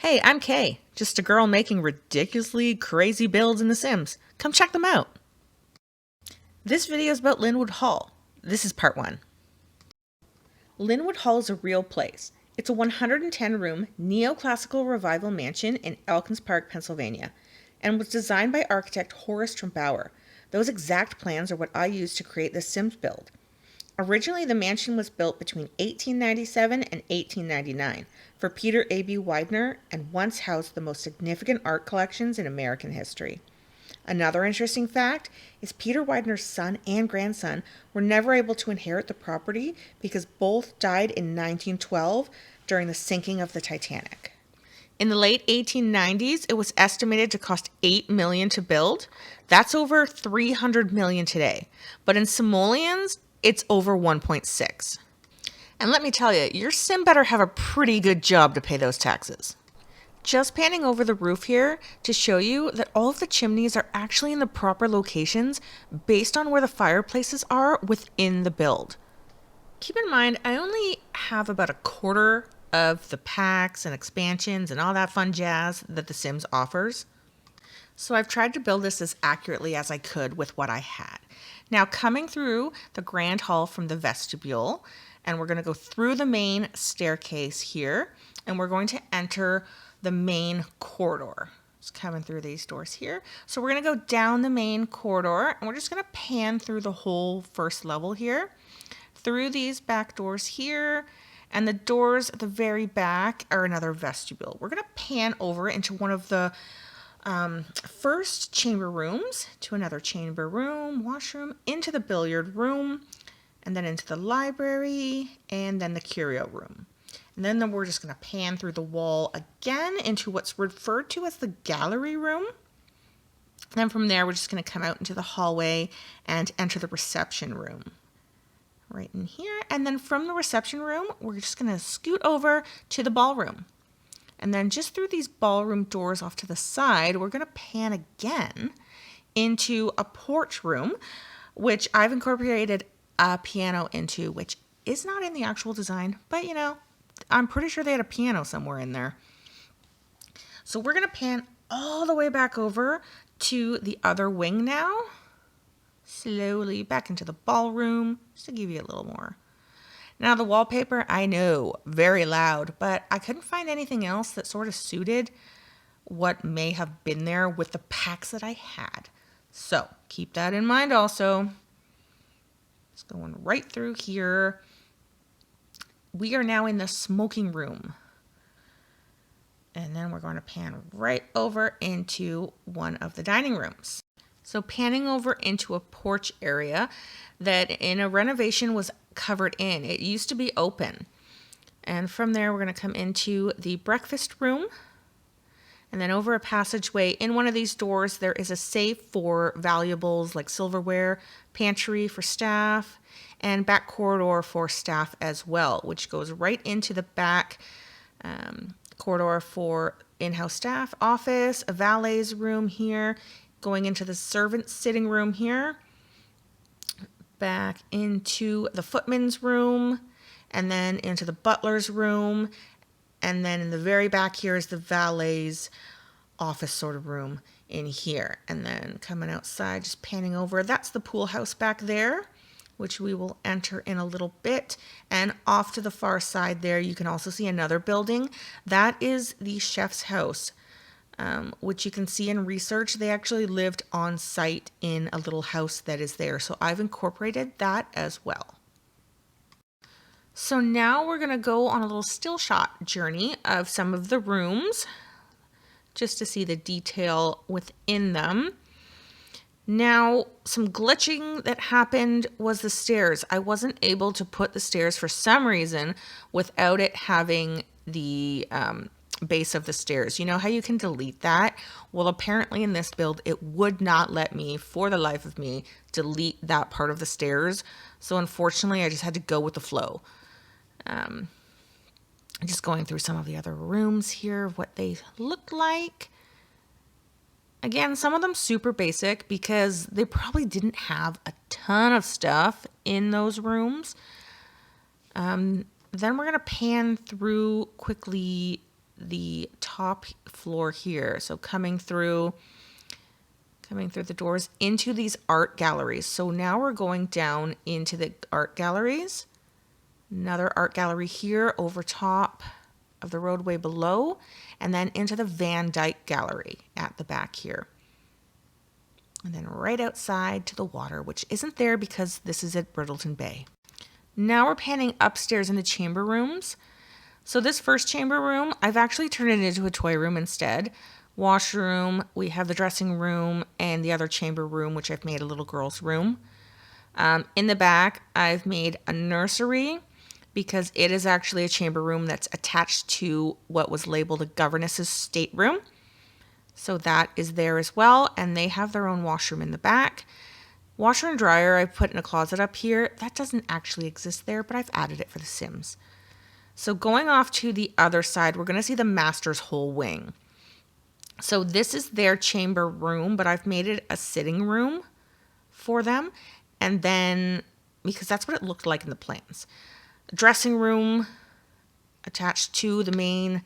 Hey, I'm Kay, just a girl making ridiculously crazy builds in The Sims. Come check them out. This video is about Lynnewood Hall. This is part 1. Lynnewood Hall is a real place. It's a 110-room neoclassical revival mansion in Elkins Park, Pennsylvania, and was designed by architect Horace Trumbauer. Those exact plans are what I used to create the Sims build. Originally, the mansion was built between 1897 and 1899 for Peter A.B. Widener and once housed the most significant art collections in American history. Another interesting fact is Peter Widener's son and grandson were never able to inherit the property because both died in 1912 during the sinking of the Titanic. In the late 1890s, it was estimated to cost $8 million to build. That's over $300 million today. But in simoleons, it's over 1.6. And let me tell you, your sim better have a pretty good job to pay those taxes. Just panning over the roof here to show you that all of the chimneys are actually in the proper locations based on where the fireplaces are within the build. Keep in mind, I only have about a quarter of the packs and expansions and all that fun jazz that The Sims offers. So I've tried to build this as accurately as I could with what I had. Now coming through the grand hall from the vestibule, and we're going to go through the main staircase here, and we're going to enter the main corridor. Just coming through these doors here. So we're going to go down the main corridor, and we're just going to pan through the whole first level here, through these back doors here, and the doors at the very back are another vestibule. We're going to pan over into one of the first chamber rooms, to another chamber room, washroom, into the billiard room, and then into the library, and then the curio room. And then we're just going to pan through the wall again into what's referred to as the gallery room. And then from there, we're just going to come out into the hallway and enter the reception room. Right in here. And then from the reception room, we're just going to scoot over to the ballroom. And then just through these ballroom doors off to the side, we're going to pan again into a porch room, which I've incorporated a piano into, which is not in the actual design, but you know, I'm pretty sure they had a piano somewhere in there. So we're going to pan all the way back over to the other wing now. Slowly back into the ballroom, just to give you a little more. Now the wallpaper, I know, very loud, but I couldn't find anything else that sort of suited what may have been there with the packs that I had. So keep that in mind also. Just going right through here. We are now in the smoking room. And then we're going to pan right over into one of the dining rooms. So panning over into a porch area that in a renovation was covered in. It used to be open. And from there, we're going to come into the breakfast room. And then over a passageway, in one of these doors, there is a safe for valuables like silverware, pantry for staff, and back corridor for staff as well, which goes right into the back corridor for in-house staff, office, a valet's room here, going into the servant sitting room here, back into the footman's room, and then into the butler's room, and then in the very back here is the valet's office sort of room in here. And then coming outside, just panning over, that's the pool house back there, which we will enter in a little bit. And off to the far side there, you can also see another building. That is the chef's house. Which you can see in research, they actually lived on site in a little house that is there. So I've incorporated that as well. So now we're going to go on a little still shot journey of some of the rooms, just to see the detail within them. Now, some glitching that happened was the stairs. I wasn't able to put the stairs for some reason without it having the base of the stairs. You know how you can delete that? Well, apparently in this build, it would not let me, for the life of me, delete that part of the stairs. So unfortunately, I just had to go with the flow. Just going through some of the other rooms here, what they look like. Again, some of them super basic because they probably didn't have a ton of stuff in those rooms. Then we're going to pan through quickly the top floor here. So coming through the doors into these art galleries. So now we're going down into the art galleries. Another art gallery here over top of the roadway below, and then into the Van Dyke Gallery at the back here. And then right outside to the water, which isn't there because this is at Brittleton Bay. Now we're panning upstairs in the chamber rooms. So this first chamber room, I've actually turned it into a toy room instead. Washroom, we have the dressing room, and the other chamber room, which I've made a little girl's room. In the back, I've made a nursery because it is actually a chamber room that's attached to what was labeled a governess's stateroom. So that is there as well, and they have their own washroom in the back. Washer and dryer I put in a closet up here. That doesn't actually exist there, but I've added it for the Sims. So going off to the other side, we're going to see the master's whole wing. So this is their chamber room, but I've made it a sitting room for them. And then, because that's what it looked like in the plans. Dressing room attached to the main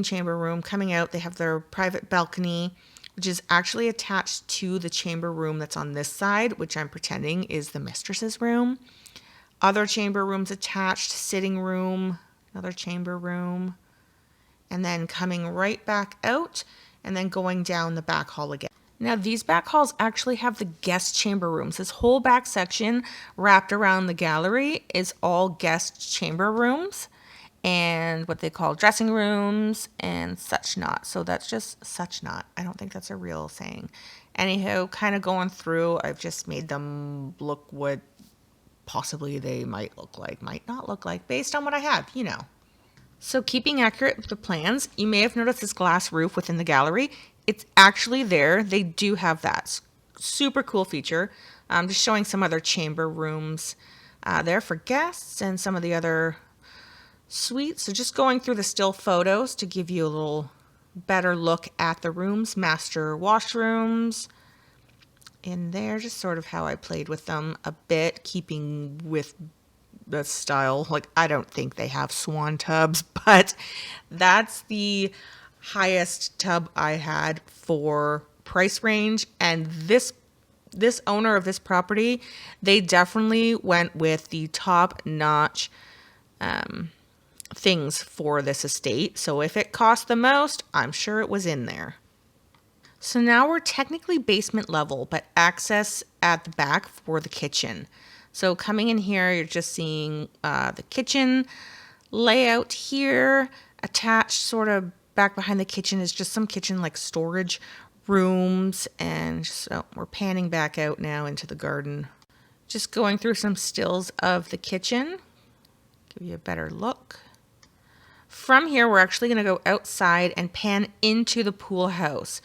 chamber room. Coming out, they have their private balcony, which is actually attached to the chamber room that's on this side, which I'm pretending is the mistress's room. Other chamber rooms attached, sitting room, another chamber room, and then coming right back out and then going down the back hall again. Now these back halls actually have the guest chamber rooms. This whole back section wrapped around the gallery is all guest chamber rooms and what they call dressing rooms and such not. So that's just such not. I don't think that's a real saying. Anyhow, kind of going through, I've just made them look what possibly they might look like, might not look like, based on what I have, you know. So keeping accurate with the plans, you may have noticed this glass roof within the gallery. It's actually there. They do have that. Super cool feature. Just showing some other chamber rooms there for guests and some of the other suites. So just going through the still photos to give you a little better look at the rooms. Master washrooms in there, just sort of how I played with them a bit, keeping with the style. Like, I don't think they have swan tubs, but that's the highest tub I had for price range. And this owner of this property, they definitely went with the top notch things for this estate. So if it cost the most, I'm sure it was in there. So now we're technically basement level, but access at the back for the kitchen. So coming in here, you're just seeing the kitchen layout here. Attached sort of back behind the kitchen is just some kitchen like storage rooms. And so we're panning back out now into the garden. Just going through some stills of the kitchen. Give you a better look. From here, we're actually going to go outside and pan into the pool house,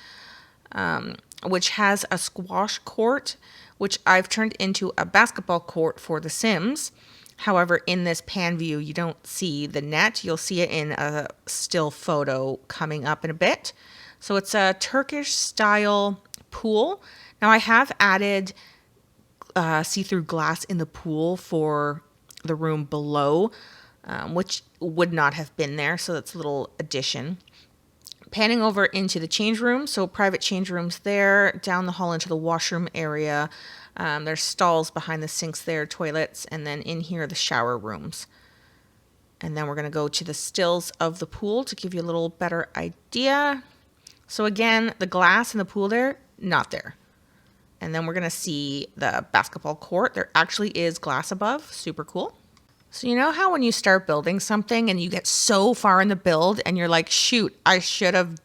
which has a squash court, which I've turned into a basketball court for the Sims. However, in this pan view, you don't see the net. You'll see it in a still photo coming up in a bit. So it's a Turkish style pool. Now I have added see-through glass in the pool for the room below, which would not have been there. So that's a little addition. Panning over into the change room, so private change rooms there, down the hall into the washroom area. There's stalls behind the sinks there, toilets, and then in here the shower rooms. And then we're going to go to the stills of the pool to give you a little better idea. So again, the glass in the pool there, not there. And then we're going to see the basketball court. There actually is glass above, super cool. So you know how when you start building something and you get so far in the build and you're like, shoot, I should have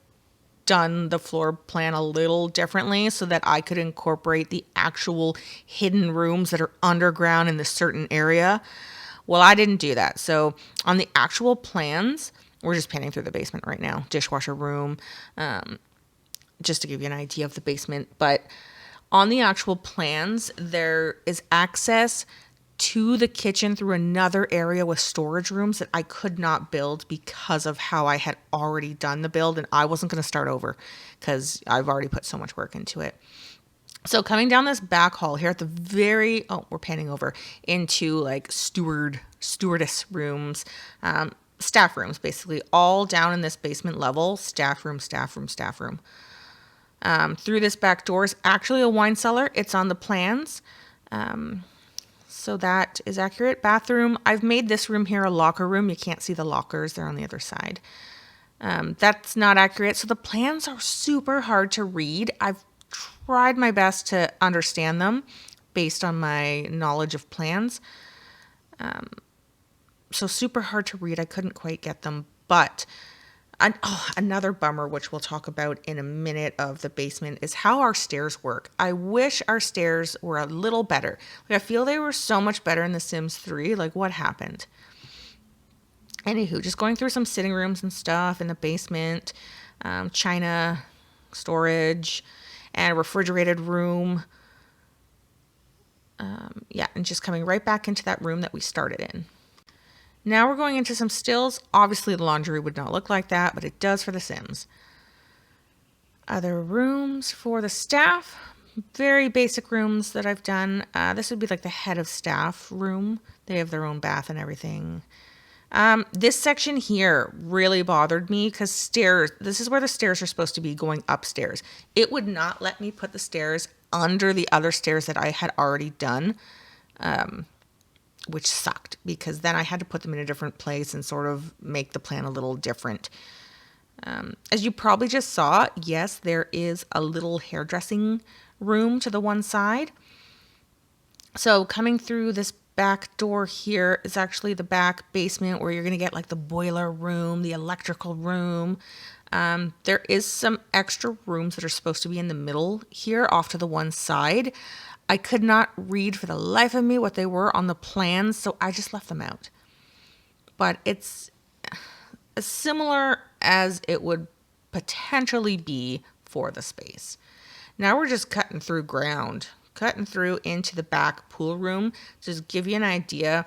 done the floor plan a little differently so that I could incorporate the actual hidden rooms that are underground in this certain area. Well, I didn't do that. So on the actual plans, we're just panning through the basement right now, dishwasher room, just to give you an idea of the basement. But on the actual plans, there is access to the kitchen through another area with storage rooms that I could not build because of how I had already done the build, and I wasn't going to start over because I've already put so much work into it. So coming down this back hall here at the we're panning over into like stewardess rooms. staff rooms, basically all down in this basement level. Staff room, staff room, staff room. Through this back door is actually a wine cellar. It's on the plans. So that is accurate. Bathroom. I've made this room here a locker room. You can't see the lockers. They're on the other side. That's not accurate. So the plans are super hard to read. I've tried my best to understand them based on my knowledge of plans. So super hard to read. I couldn't quite get them. But another bummer, which we'll talk about in a minute, of the basement is how our stairs work. I wish our stairs were a little better. Like, I feel they were so much better in The Sims 3. Like, what happened? Anywho, just going through some sitting rooms and stuff in the basement, china storage, and a refrigerated room. Yeah, and just coming right back into that room that we started in. Now we're going into some stills. Obviously, the laundry would not look like that, but it does for The Sims. Other rooms for the staff. Very basic rooms that I've done. This would be like the head of staff room. They have their own bath and everything. This section here really bothered me because stairs, this is where the stairs are supposed to be going upstairs. It would not let me put the stairs under the other stairs that I had already done, which sucked because then I had to put them in a different place and sort of make the plan a little different. As you probably just saw, yes, there is a little hairdressing room to the one side. So coming through this back door here is actually the back basement where you're going to get like the boiler room, the electrical room. There is some extra rooms that are supposed to be in the middle here off to the one side. I could not read for the life of me what they were on the plans, so I just left them out. But it's as similar as it would potentially be for the space. Now we're just cutting through ground, cutting through into the back pool room to just give you an idea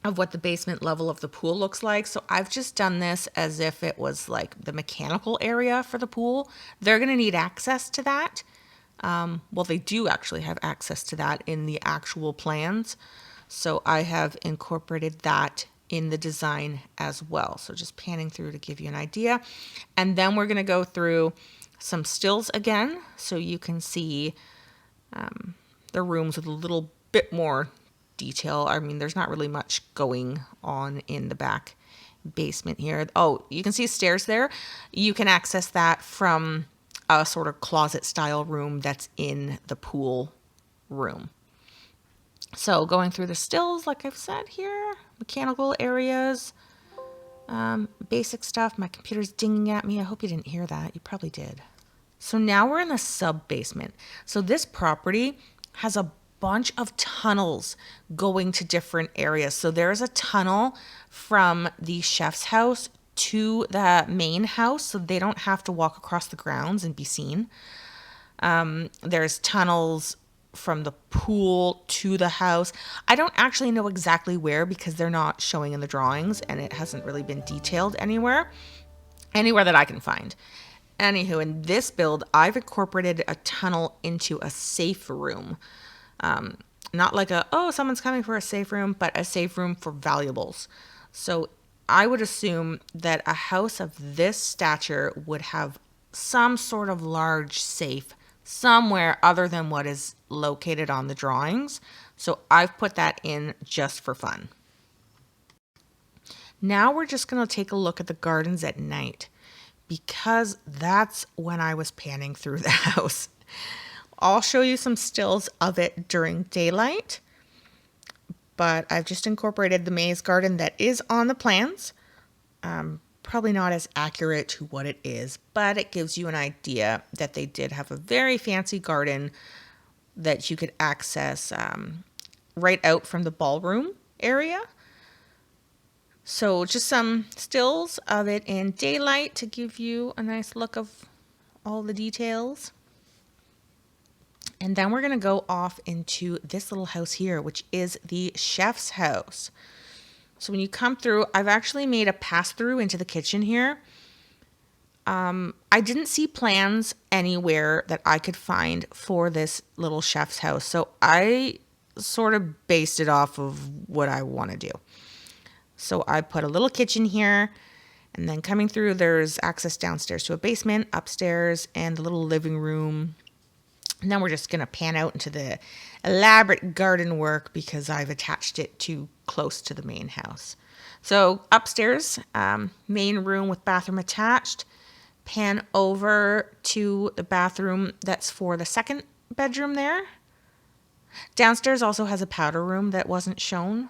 of what the basement level of the pool looks like. So I've just done this as if it was like the mechanical area for the pool. They're going to need access to that. Well, they do actually have access to that in the actual plans. So I have incorporated that in the design as well. So just panning through to give you an idea. And then we're going to go through some stills again so you can see the rooms with a little bit more detail. I mean, there's not really much going on in the back basement here. Oh, you can see stairs there. You can access that from a sort of closet style room that's in the pool room. So going through the stills, like I've said here, mechanical areas, basic stuff. My computer's dinging at me. I hope you didn't hear that. You probably did. So now we're in the sub basement. So this property has a bunch of tunnels going to different areas. So there's a tunnel from the chef's house to the main house, so they don't have to walk across the grounds and be seen. There's tunnels from the pool to the house. I don't actually know exactly where because they're not showing in the drawings and it hasn't really been detailed anywhere that I can find. Anywho, in this build, I've incorporated a tunnel into a safe room. Not like someone's coming for a safe room, but a safe room for valuables. So I would assume that a house of this stature would have some sort of large safe somewhere other than what is located on the drawings. So I've put that in just for fun. Now we're just going to take a look at the gardens at night because that's when I was panning through the house. I'll show you some stills of it during daylight, but I've just incorporated the maze garden that is on the plans. Probably not as accurate to what it is, but it gives you an idea that they did have a very fancy garden that you could access right out from the ballroom area. So just some stills of it in daylight to give you a nice look of all the details. And then we're going to go off into this little house here, which is the chef's house. So when you come through, I've actually made a pass through into the kitchen here. I didn't see plans anywhere that I could find for this little chef's house. So I sort of based it off of what I want to do. So I put a little kitchen here, and then coming through, there's access downstairs to a basement, upstairs, and a little living room. And then we're just going to pan out into the elaborate garden work because I've attached it too close to the main house. So upstairs, main room with bathroom attached. Pan over to the bathroom that's for the second bedroom there. Downstairs also has a powder room that wasn't shown.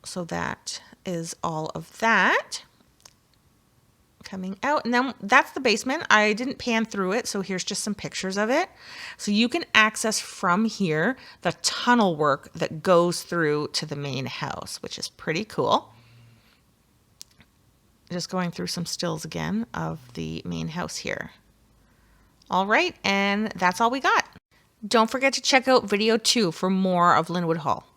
So that is all of that coming out. And then that's the basement. I didn't pan through it, so here's just some pictures of it. So you can access from here the tunnel work that goes through to the main house, which is pretty cool. Just going through some stills again of the main house here. All right, and that's all we got. Don't forget to check out video 2 for more of Lynnewood Hall.